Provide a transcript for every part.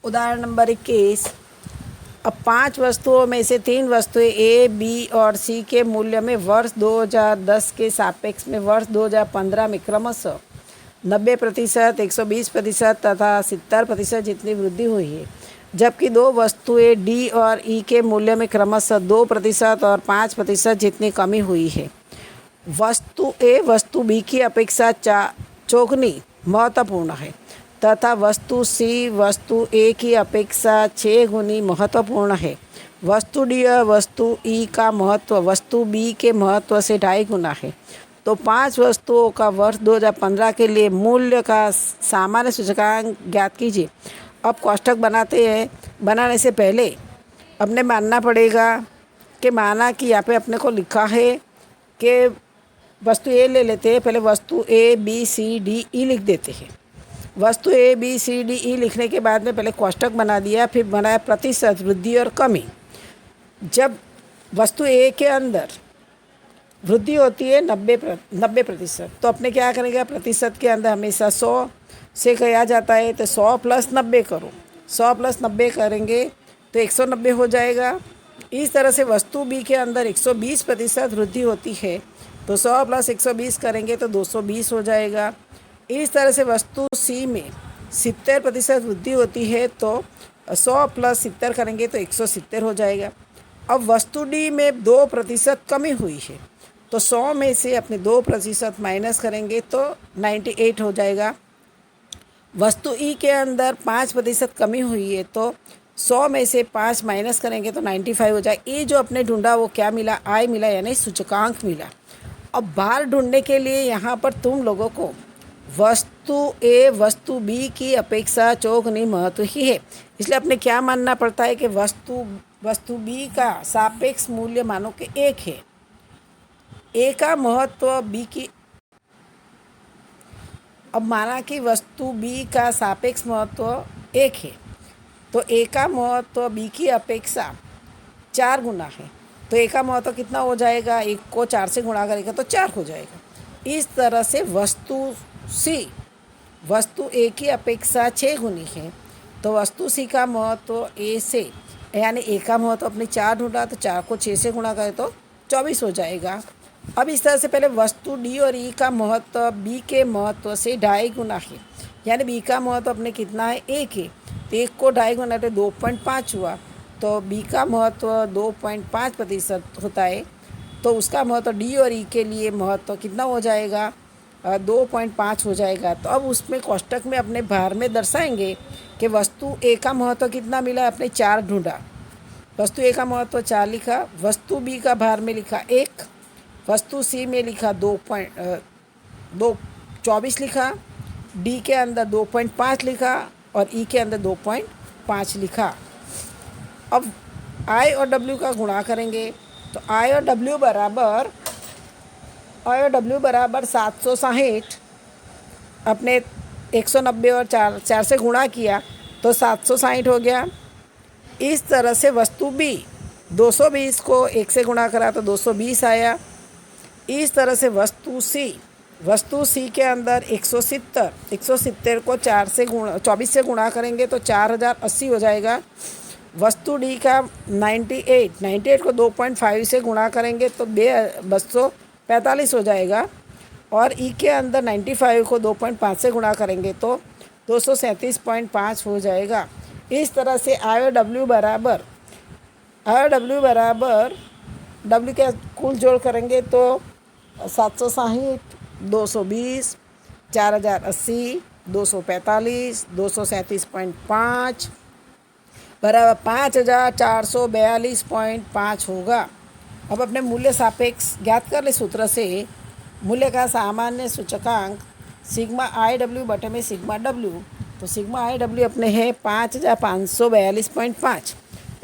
उदाहरण नंबर 21। अब 5 वस्तुओं में से 3 वस्तुएं ए, बी और सी के मूल्य में वर्ष 2010 के सापेक्ष में वर्ष 2015 में क्रमशः 90%, 120% तथा 70% जितनी वृद्धि हुई है, जबकि 2 वस्तुएं डी और ई के मूल्य में क्रमशः 2% और 5% जितनी कमी हुई है। वस्तु ए वस्तु बी की अपेक्षा चौगुनी महत्वपूर्ण है तथा वस्तु सी वस्तु ए की अपेक्षा 6 गुनी महत्वपूर्ण है। वस्तु डी और वस्तु ई का महत्व वस्तु बी के महत्व से 2.5 गुना है। तो 5 वस्तुओं का वर्ष 2015 के लिए मूल्य का सामान्य सूचकांक ज्ञात कीजिए। अब कोष्ठक बनाते हैं। बनाने से पहले अपने मानना पड़ेगा कि माना कि यहाँ पे अपने को लिखा है कि वस्तु ए ले लेते हैं। पहले वस्तु A B C D E लिख देते हैं। वस्तु A B C D E लिखने के बाद में पहले कोष्ठक बना दिया, फिर बनाया प्रतिशत, वृद्धि और कमी। जब वस्तु ए के अंदर वृद्धि होती है 90%, तो अपने क्या करेंगे, प्रतिशत के अंदर हमेशा 100 से किया जाता है, तो 100 + 90 करो। 100 + 90 करेंगे तो 190 हो जाएगा। इस तरह से वस्तु बी के अंदर 120% वृद्धि होती है, तो 100 + 120 करेंगे तो 220 हो जाएगा। इस तरह से वस्तु सी में 70% वृद्धि होती है, तो 100 + 70 करेंगे तो 170 हो जाएगा। अब वस्तु डी में 2% कमी हुई है, तो 100 में से अपने 2% माइनस करेंगे तो 98 हो जाएगा। वस्तु ई के अंदर 5% कमी हुई है, तो 100 में से 5 माइनस करेंगे तो 95 हो जाएगा। ये जो अपने ढूंढा वो क्या मिला, आई मिला, यानी सूचकांक मिला। अब भार ढूंढने के लिए यहाँ पर तुम लोगों को वस्तु ए वस्तु बी की अपेक्षा चौगुनी महत्व ही है, इसलिए अपने क्या मानना पड़ता है कि वस्तु बी का सापेक्ष मूल्य मानो कि 1 है। ए का महत्व बी की, अब माना कि वस्तु बी का सापेक्ष महत्व 1 है, तो ए का महत्व बी की अपेक्षा 4 गुना है, तो ए का महत्व कितना हो जाएगा, 1 को 4 से गुणा करेगा तो 4 हो जाएगा। इस तरह से वस्तु सी वस्तु ए की अपेक्षा 6 गुनी है, तो वस्तु सी का महत्व ए से, यानी ए का महत्व अपने 4 ढूंढा, तो 4 को 6 से गुणा करें तो 24 हो जाएगा। अब इस तरह से पहले वस्तु डी और ई का महत्व बी के महत्व से 2.5 गुना है, यानी बी का महत्व अपने कितना है, 1 है, तो 1 को 2.5 गुना तो 2.5 हुआ, तो बी का महत्व 2.5% होता है, तो उसका महत्व डी और ई के लिए महत्व कितना हो जाएगा, 2.5 हो जाएगा। तो अब उसमें कोष्ठक में अपने भार में दर्शाएंगे कि वस्तु ए का महत्व कितना मिला, अपने 4 ढूंढा, वस्तु ए का महत्व 4 लिखा, वस्तु बी का भार में लिखा 1, वस्तु सी में लिखा 24 लिखा, डी के अंदर 2.5 लिखा और ई के अंदर 2.5 लिखा। अब आई और डब्ल्यू का गुणा करेंगे, तो आई और डब्ल्यू बराबर 760, अपने 190 और 4 से गुणा किया तो 760 हो गया। इस तरह से वस्तु बी 220 को 1 से गुणा करा तो 220 आया। इस तरह से वस्तु सी के अंदर 170 को 24 से गुणा करेंगे तो 4080 हो जाएगा। वस्तु डी का 98 को 2.5 से गुणा करेंगे तो 245 हो जाएगा, और ई के अंदर 95 को 2.5 से गुणा करेंगे तो 237.5 हो जाएगा। इस तरह से आई और डब्ल्यू बराबर डब्ल्यू के कुल जोड़ करेंगे तो 760, 220, 4080, 245, 237.5 बराबर 5442.5 होगा। अब अपने मूल्य सापेक्ष ज्ञात कर ले सूत्र से। मूल्य का सामान्य सूचकांक सिग्मा आई डब्ल्यू बटे में सिग्मा डब्ल्यू, तो सिग्मा आई डब्ल्यू अपने है 5542.5,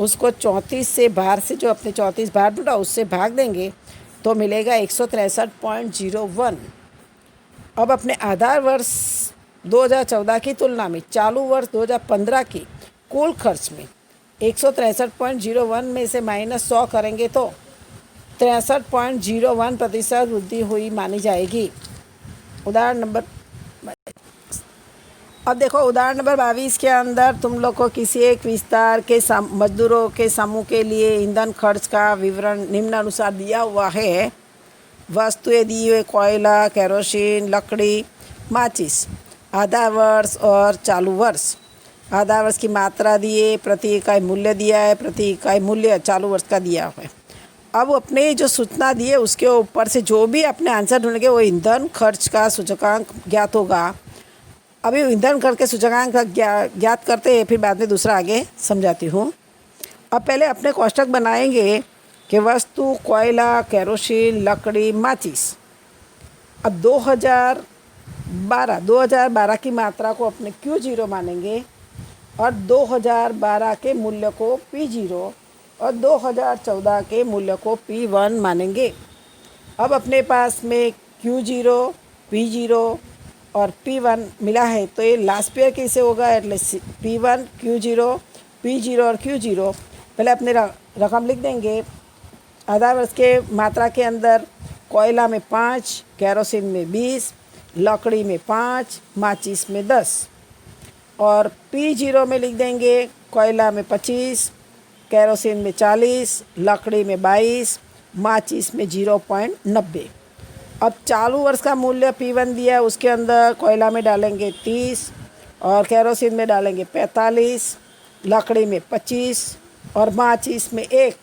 उसको 34 से भार से, जो अपने 34 भार ढूंढा उससे भाग देंगे तो मिलेगा 163.01। अब अपने आधार वर्ष 2014 की तुलना में चालू वर्ष 2015 की कुल खर्च में 163.01 में से -100 करेंगे तो 63.01% वृद्धि हुई मानी जाएगी। उदाहरण नंबर अब देखो उदाहरण नंबर 22 के अंदर तुम लोग को किसी एक विस्तार के मजदूरों के समूह के लिए ईंधन खर्च का विवरण निम्नानुसार दिया हुआ है। वस्तुएं दी हुई कोयला, केरोसिन, लकड़ी, माचिस। आधा वर्ष और चालू वर्ष। आधा वर्ष की मात्रा दिए, प्रति इकाई मूल्य दिया है, प्रति इकाई मूल्य चालू वर्ष का दिया हुआ है। अब अपने जो सूचना दी है उसके ऊपर से जो भी अपने आंसर ढूंढेंगे वो ईंधन खर्च का सूचकांक ज्ञात होगा। अभी ईंधन खर्च के सूचकांक का ज्ञात करते हैं, फिर बाद में दूसरा आगे समझाती हूँ। अब पहले अपने कोष्ठक बनाएंगे कि वस्तु कोयला, केरोसिन, लकड़ी, माचिस। अब 2012 की मात्रा को अपने Q0 मानेंगे और 2012 के मूल्य को P0 और 2014 के मूल्य को P1 मानेंगे। अब अपने पास में Q0, P0 और P1 मिला है तो ये लास्ट पेयर कैसे होगा, एटले P1, Q0, P0 और Q0। पहले अपने रकम लिख देंगे। आधा वर्ष के मात्रा के अंदर कोयला में 5, केरोसिन में 20, लकड़ी में 5, माचिस में 10 और P0 में लिख देंगे कोयला में 25, केरोसिन में 40, लकड़ी में 22, माचिस में 0.90। अब चालू वर्ष का मूल्य P1 दिया है, उसके अंदर कोयला में डालेंगे 30 और केरोसिन में डालेंगे 45, लकड़ी में 25 और माचिस में 1।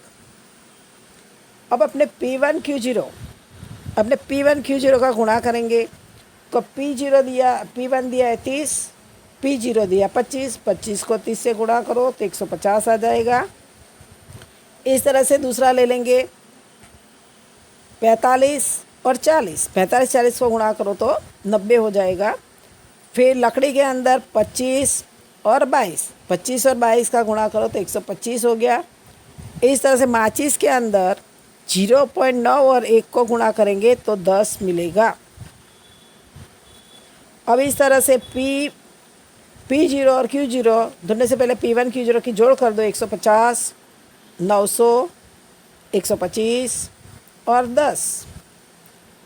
अब अपने P1 Q0 का गुणा करेंगे तो P1 दिया है 30, P0 दिया 25, 25 को 30 से गुणा करो तो 150 आ जाएगा। इस तरह से दूसरा ले लेंगे 45 और 40, 45-40 को गुणा करो तो 90 हो जाएगा। फिर लकड़ी के अंदर 25 और 22 का गुणा करो तो 125 हो गया। इस तरह से माचिस के अंदर 0.9 और 1 को गुणा करेंगे तो 10 मिलेगा। अब इस तरह से P0 और Q0 ढूंढने से पहले P1 Q0 की जोड़ कर दो। 150, 900, 125 और 10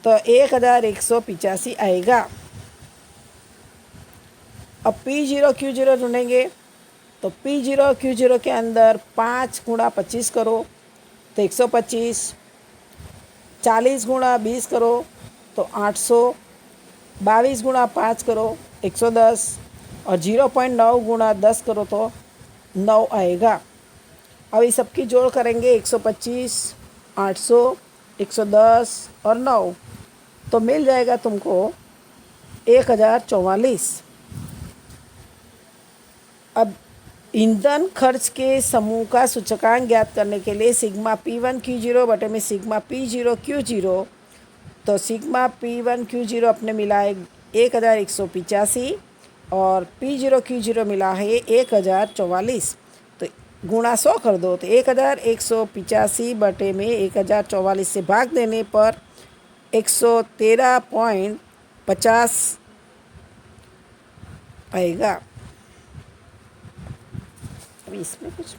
तो 1185 आएगा। अब P0 Q0 ढूंढेंगे तो P0 Q0 के अंदर 5 गुणा 25 करो तो 125, 40 गुणा 20 करो तो 800, 22 गुणा 5 करो 110 और 0.9 गुणा 10 करो तो 9 आएगा। अब इस सब की जोड़ करेंगे 125, 800, 110 और 9 तो मिल जाएगा तुमको 1044। अब ईंधन खर्च के समूह का सूचकांक ज्ञात करने के लिए सिग्मा P1 Q0 बटे में सिग्मा P0 Q0, तो सिग्मा P1 Q0 अपने मिला है 1185 और P0 Q0 मिला है 1044। तो गुणा 100 कर दो तो 1185 बटे में 1044 से भाग देने पर 113.50 आएगा। अभी इसमें कुछ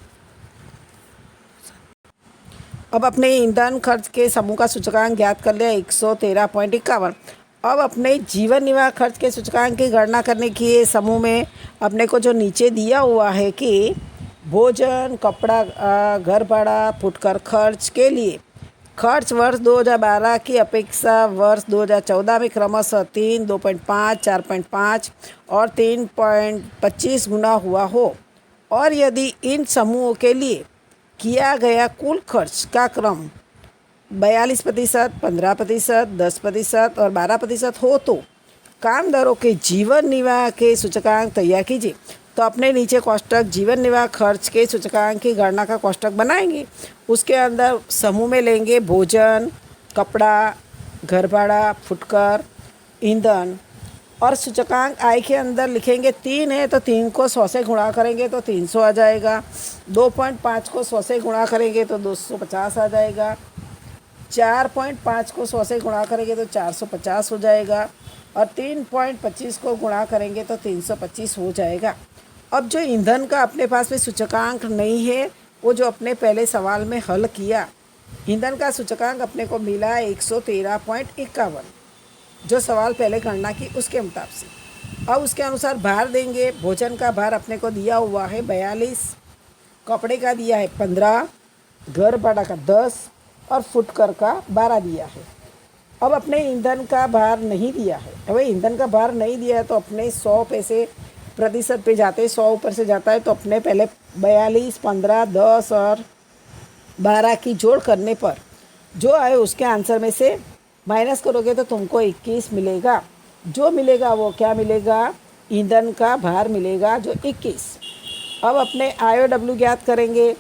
अब अपने ईंधन खर्च के समूह का सूचकांक ज्ञात कर लिया 113.51। अब अपने जीवन निर्वाह खर्च के सूचकांक की गणना करने की समूह में अपने को जो नीचे दिया हुआ है कि भोजन, कपड़ा, घर भाड़ा, फुटकर खर्च के लिए खर्च वर्ष 2012 की अपेक्षा वर्ष 2014 में क्रमशः 3, 2.5, 4.5 और 3.25 गुना हुआ हो और यदि इन समूहों के लिए किया गया कुल खर्च का क्रम 42%, 15%, 10% और 12% हो तो कामदारों के जीवन निर्वाह के सूचकांक तैयार कीजिए। तो अपने नीचे कोष्ठक जीवन निर्वाह खर्च के सूचकांक की गणना का कोष्ठक बनाएंगे। उसके अंदर समूह में लेंगे भोजन, कपड़ा, घर भाड़ा, फुटकर, ईंधन और सूचकांक आय के अंदर लिखेंगे 3 है तो 3 को 100 से गुणा करेंगे तो 300 आ जाएगा। 2.5 को 100 से गुणा करेंगे तो 250 आ जाएगा। 4.5 को 100 से गुणा करेंगे तो 450 हो जाएगा और 3.25 को गुणा करेंगे तो 325 हो जाएगा। अब जो ईंधन का अपने पास में सूचकांक नहीं है वो जो अपने पहले सवाल में हल किया, ईंधन का सूचकांक अपने को मिला 113.51 जो सवाल पहले गणना की उसके मुताबिक। अब उसके अनुसार भार देंगे। भोजन का भार अपने को दिया हुआ है 42, कपड़े का दिया है 15, घर भाड़ा का 10 और फुटकर का 12 दिया है। अब अपने ईंधन का भार नहीं दिया है। अब ईंधन का भार नहीं दिया है तो अपने 100 पैसे प्रतिशत पे जाते, 100 ऊपर से जाता है तो अपने पहले 42, 15, 10 और 12 की जोड़ करने पर जो आए उसके आंसर में से माइनस करोगे तो तुमको 21 मिलेगा। जो मिलेगा वो क्या मिलेगा? ईंधन का भार मिलेगा जो 21। अब अपने आई और डब्ल्यू ज्ञात करेंगे।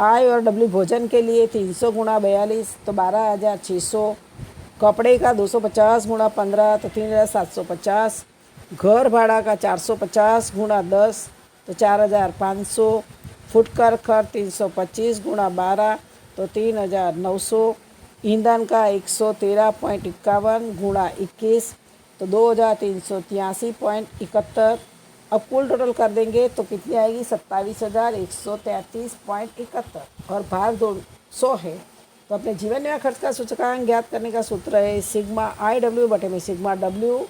आई और डब्ल्यू भोजन के लिए 300 गुणा 42 तो 12,600, कपड़े का 250 गुणा 15 तो 3,750, घर भाड़ा का 450 गुणा 10 तो 4,500, फुटकर खर्च 325 गुणा 12 तो 3,900, ईंधन का 113.51 गुणा 21 तो 2,383.71। अब कुल टोटल कर देंगे तो कितनी आएगी? 27,133.71 और भार 200 है। तो अपने जीवन निर्वाह खर्च का सूचकांक ज्ञात करने का सूत्र है सिग्मा आई डब्ल्यू बटे में सिग्मा डब्ल्यू।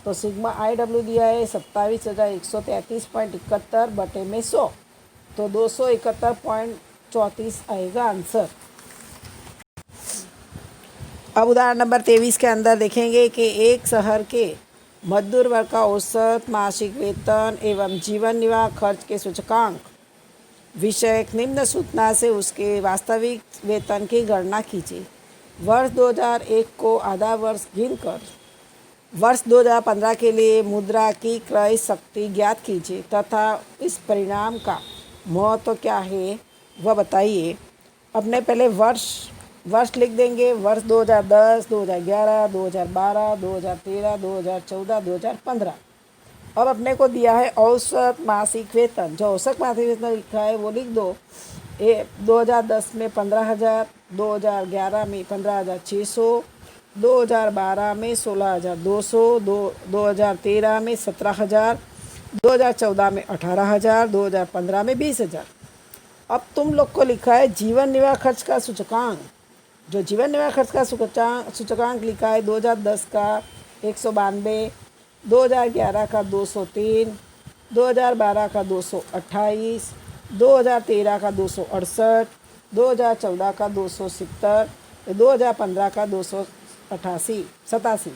तो सिग्मा आई डब्ल्यू दिया है 27,133.71 बटे में 100 तो 271.34 आएगा आंसर। अब उदाहरण नंबर 23 के अंदर देखेंगे कि एक शहर के मजदूर वर्ग का औसत मासिक वेतन एवं जीवन निर्वाह खर्च के सूचकांक विषयक निम्न सूचना से उसके वास्तविक वेतन की गणना कीजिए। वर्ष 2001 को आधा वर्ष गिनकर वर्ष 2015 के लिए मुद्रा की क्रय शक्ति ज्ञात कीजिए तथा इस परिणाम का महत्व क्या है वह बताइए। अपने पहले वर्ष लिख देंगे। वर्ष 2010, 2011, 2012, 2013, 2014, 2015। अब अपने को दिया है औसत मासिक वेतन। जो औसत मासिक वेतन लिखा है वो लिख दो। 2010 में 15,000, 2011 में 15,600, 2012 में 16,200, 2013 में 17,000, 2014 में 18,000, 2015 में 20,000। अब तुम लोग को लिखा है जीवन निर्वाह खर्च का सूचकांक। जो जीवन निर्वाह खर्च का सूचकांक लिखा है 2010 का 192, 2011 का 203, 2012 का 228, 2013 का 268, 2014 का 270, 2015 का 287।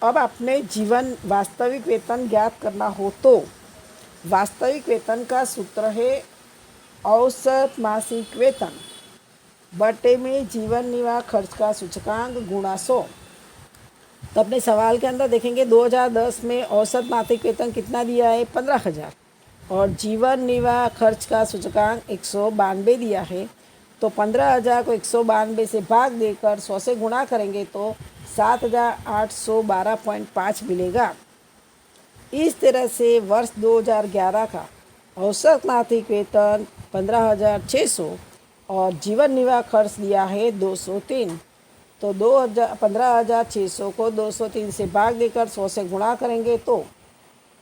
अब अपने जीवन वास्तविक वेतन ज्ञात करना हो तो वास्तविक वेतन का सूत्र है औसत मासिक वेतन बटे में जीवन निर्वाह खर्च का सूचकांक गुणा 100। तो अपने सवाल के अंदर देखेंगे 2010 में औसत मासिक वेतन कितना दिया है? 15,000 और जीवन निर्वाह खर्च का सूचकांक 192 दिया है। तो 15,000 को 192 से भाग देकर 100 से गुणा करेंगे तो 7,812.5 मिलेगा। इस तरह से वर्ष 2011 का औसत मासिक वेतन 15,600 और जीवन निर्वाह खर्च दिया है 203। तो 15,600 को 203 से भाग देकर 100 से गुणा करेंगे तो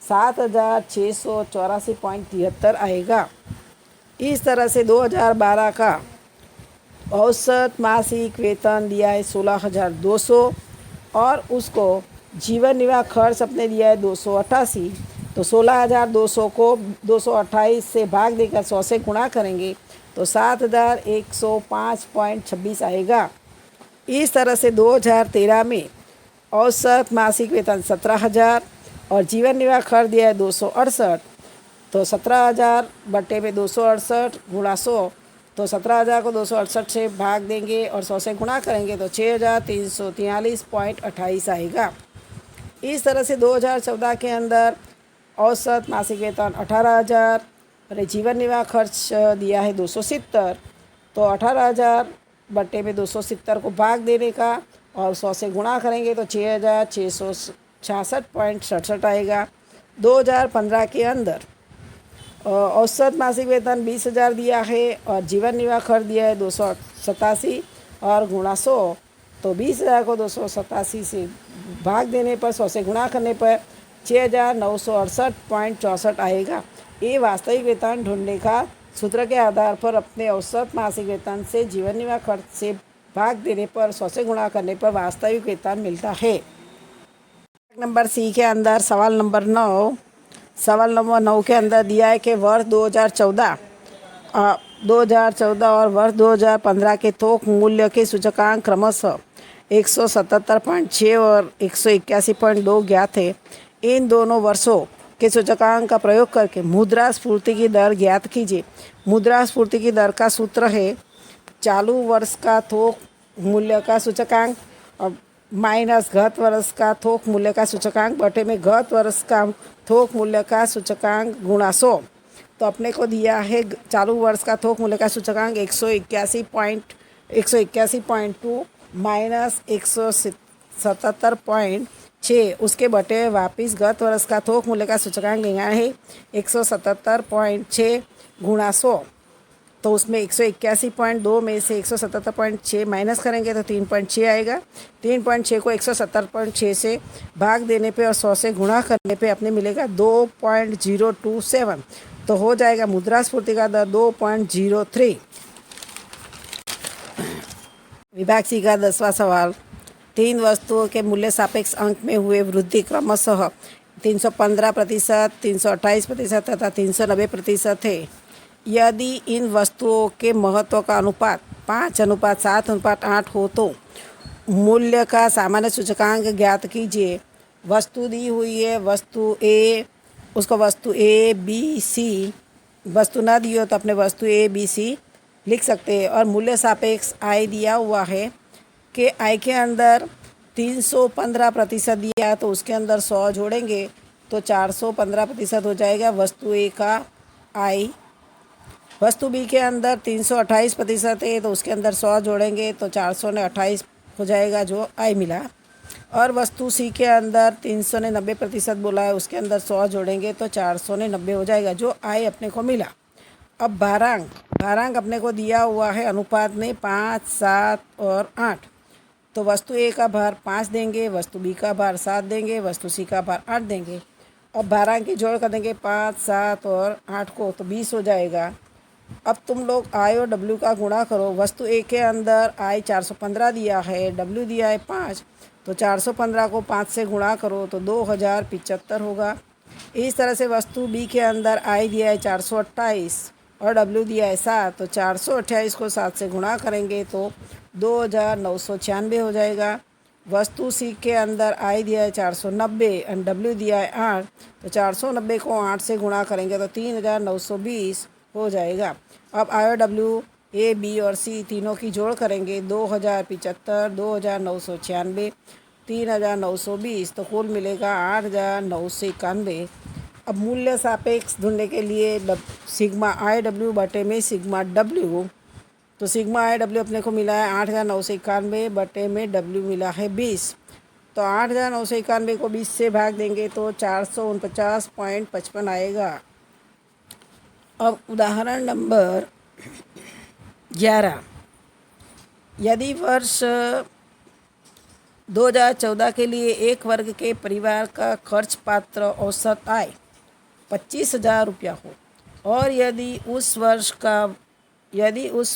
7,684.73 आएगा। इस तरह से 2012 का औसत मासिक वेतन दिया है 16,200 और उसको जीवन निर्वाह खर्च अपने दिया है 288। तो 16,200 को 228 से भाग देकर 100 से गुणा करेंगे तो 7,105.26 आएगा। इस तरह से 2013 में औसत मासिक वेतन 17,000 और जीवन निर्वाह खर्च दिया है 268। तो 17,000 बटे में 268 गुणा 100 तो 17,000 को 268 से भाग देंगे और 100 से गुणा करेंगे तो 6,343.28 आएगा। इस तरह से 2014 के अंदर औसत मासिक वेतन 18,000 और जीवन निर्वाह खर्च दिया है 270। तो 18,000 बटे में 270 को भाग देने का और 100 से गुणा करेंगे तो 6,666.67 आएगा। 2015 के अंदर औसत मासिक वेतन 20,000 दिया है और जीवन निर्वाह खर्च दिया है 287 और गुणा 100। तो 20,000 को 287 से भाग देने पर 100 से गुणा करने पर 6,968.64 आएगा। ये वास्तविक वेतन ढूंढने का सूत्र के आधार पर अपने औसत मासिक वेतन से जीवन निर्वाह खर्च से भाग देने पर 100 से गुणा करने पर वास्तविक वेतन मिलता है। नंबर सी के अंदर सवाल नंबर 9 के अंदर दिया है कि वर्ष 2014 और वर्ष 2015 के थोक मूल्य के सूचकांक क्रमशः 177.6 और 181.2 ज्ञात है। इन दोनों वर्षों के सूचकांक का प्रयोग करके मुद्रास्फीति की दर ज्ञात कीजिए। मुद्रास्फीति की दर का सूत्र है चालू वर्ष का थोक मूल्य का सूचकांक माइनस गत वर्ष का थोक मूल्य का सूचकांक बटे में गत वर्ष का थोक मूल्य का सूचकांक गुणा 100। तो अपने को दिया है चालू वर्ष का थोक मूल्य का सूचकांक 181.2 माइनस 177.6 उसके बटे वापिस गत वर्ष का थोक मूल्य का सूचकांक लिया है 177.6 गुणा 100। तो उसमें 181.2 में से 177.6 माइनस करेंगे तो 3.6 आएगा। 3.6 को 170.6 से भाग देने पे और 100 से गुणा करने पे अपने मिलेगा 2.027। तो हो जाएगा मुद्रास्फीति का दर 2.03। विभाग सी का 10वां सवाल, 3 वस्तुओं के मूल्य सापेक्ष अंक में हुए वृद्धि क्रमशः 315%, 328% तथा 390% है। यदि इन वस्तुओं के महत्व का अनुपात 5:7:8 हो तो मूल्य का सामान्य सूचकांक ज्ञात कीजिए। वस्तु दी हुई है, वस्तु ए, उसको वस्तु ए बी सी, वस्तु ना दी हो तो अपने वस्तु ए बी सी लिख सकते हैं। और मूल्य सापेक्ष आई दिया हुआ है कि आई के अंदर 315% दिया है तो उसके अंदर 100 जोड़ेंगे तो 415% हो जाएगा वस्तु ए का आई। वस्तु बी के अंदर 328% है तो उसके अंदर 100 जोड़ेंगे तो 428 हो जाएगा जो आई मिला। और वस्तु सी के अंदर 390% बोला है, उसके अंदर 100 जोड़ेंगे तो 490 हो जाएगा जो आई अपने को मिला। अब भारांक अपने को दिया हुआ है अनुपात में 5, 7 और 8। तो वस्तु ए का भार 5 देंगे, वस्तु बी का भार 7 देंगे, वस्तु सी का भार 8 देंगे। अब भारांक की जोड़ कर देंगे 5, 7 और 8 को तो 20 हो जाएगा। अब तुम लोग आई और डब्ल्यू का गुणा करो। वस्तु ए के अंदर आई 415 दिया है, डब्ल्यू दिया है 5, तो 415 को 5 से गुणा करो तो 2075 होगा। इस तरह से वस्तु बी के अंदर आई दिया है 428 और डब्ल्यू दिया है 7, तो 428 को 7 से गुणा करेंगे तो 2996 हो जाएगा। वस्तु सी के अंदर आई दिया है 490 और डब्ल्यू दिया है 8, तो 490 को 8 से गुणा करेंगे तो 3920 हो जाएगा। अब आई और डब्ल्यू, ए बी और सी तीनों की जोड़ करेंगे 2075, 2996, 3920 तो कुल मिलेगा 8991। अब मूल्य सापेक्ष ढूंढने के लिए सिग्मा आई डब्ल्यू बटे में सिग्मा डब्ल्यू, तो सिग्मा आई डब्ल्यू अपने को मिला है 8991 बटे में डब्ल्यू मिला है 20। तो 8991 को 20 से भाग देंगे तो 449.55 आएगा। अब उदाहरण नंबर 11, यदि वर्ष 2014 के लिए एक वर्ग के परिवार का खर्च पात्र औसत आय 25,000 रुपया हो और यदि उस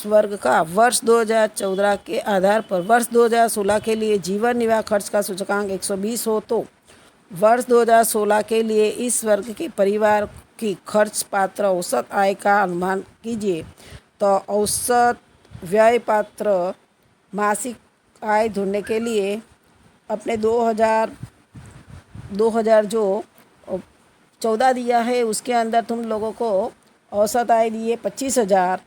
वर्ग का वर्ष 2014 के आधार पर वर्ष 2016 के लिए जीवन निर्वाह खर्च का सूचकांक 120 हो तो वर्ष 2016 के लिए इस वर्ग के परिवार की खर्च पात्र औसत आय का अनुमान कीजिए। तो औसत व्यय पात्र मासिक आय ढूंढने के लिए अपने 2000 जो 14 दिया है उसके अंदर तुम लोगों को औसत आय दी है 25,000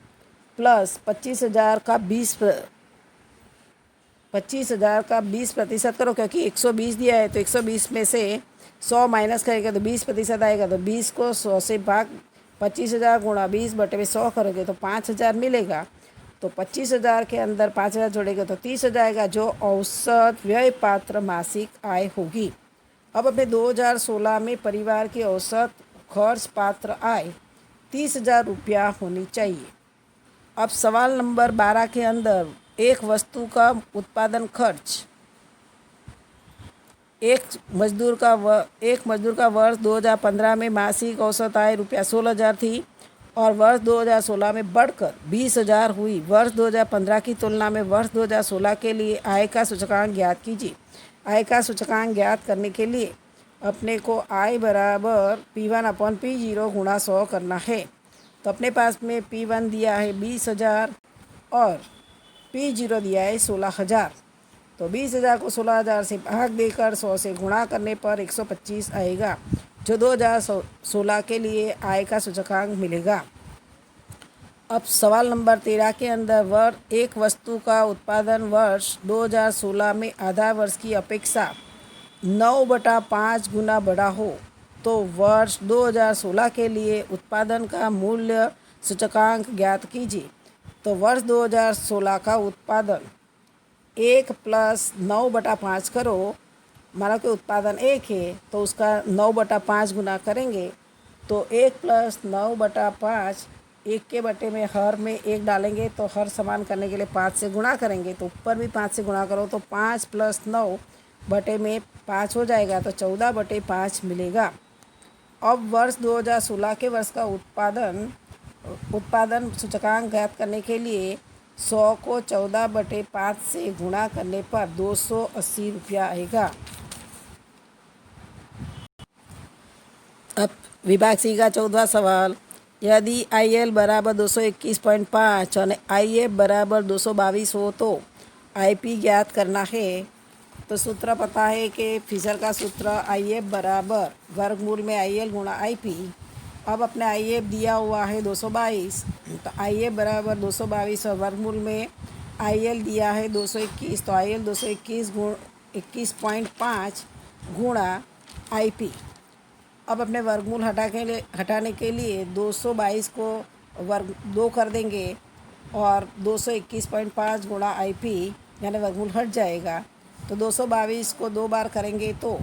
प्लस 25,000 का 20% करो, क्योंकि 120 दिया है तो 120 में से 100 माइनस करेंगे तो 20% आएगा। तो 20 को 100 से भाग 25,000 गुणा 20 बटे में 100 करोगे तो 5,000 मिलेगा। तो 25,000 के अंदर 5,000 जोड़ेगा तो 30,000 आएगा जो औसत व्यय पात्र मासिक आय होगी। अब अपने 2016 में परिवार की औसत खर्च पात्र आय 30,000 रुपया होनी चाहिए। अब सवाल नंबर 12 के अंदर एक वस्तु का उत्पादन खर्च एक मजदूर का वर्ष 2015 में मासिक औसत आय ₹16,000 थी और वर्ष 2016 में बढ़कर 20,000 हुई। वर्ष 2015 की तुलना में वर्ष 2016 के लिए आय का सूचकांक ज्ञात कीजिए। आय का सूचकांक ज्ञात करने के लिए अपने को I बराबर P1/P0 गुणा 100 करना है। तो अपने पास में P1 दिया है 20,000 और P0 दिया है 16,000। तो 20,000 को 16,000 से भाग देकर 100 से गुणा करने पर 125 आएगा, जो 2016 के लिए आय का सूचकांक मिलेगा। अब सवाल नंबर 13 के अंदर एक वस्तु का उत्पादन वर्ष 2016 में आधा वर्ष की अपेक्षा 9/5 गुना बड़ा हो तो वर्ष 2016 के लिए उत्पादन का मूल्य सूचकांक ज्ञात कीजिए। तो वर्ष 2016 का उत्पादन 1 + 9/5 करो। माना कि उत्पादन 1 है तो उसका 9/5 गुना करेंगे तो 1 + 9/5, 1 के बटे में हर में 1 डालेंगे तो हर समान करने के लिए 5 से गुणा करेंगे, तो ऊपर भी 5 से गुणा करो तो 5 + 9 बटे में 5 हो जाएगा, तो 14/5 मिलेगा। अब वर्ष 2016 के वर्ष का उत्पादन सूचकांक ज्ञात करने के लिए 100 को 14/5 से गुणा करने पर 280 रुपया आएगा। अब विभाग सी का 14वां सवाल, यदि IL बराबर 221.5 और IF बराबर 222 हो तो IP ज्ञात करना है। तो सूत्र पता है कि फिशर का सूत्र IF बराबर वर्गमूल में IL गुणा IP। अब अपने IF दिया हुआ है 222, तो IF बराबर 222 और वर्गमूल में IL दिया है 221, तो IL 221 गुण 21.5 गुणा IP। अब अपने वर्गमूल हटाने के लिए 222 को वर्ग 2 कर देंगे और 221.5 गुणा IP यानी वर्गमूल हट जाएगा। तो 222 को 2 बार करेंगे तो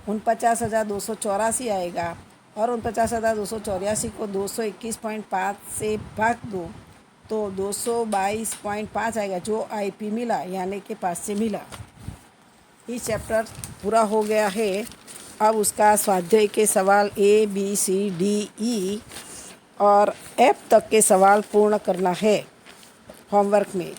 49,284 आएगा और 49,284 को 221.5 से भाग दो तो 222.5 आएगा, जो IP मिला यानी कि 5 से मिला। ये चैप्टर पूरा हो गया है। अब उसका स्वाध्याय के सवाल A, B, C, D, E और F तक के सवाल पूर्ण करना है होमवर्क में।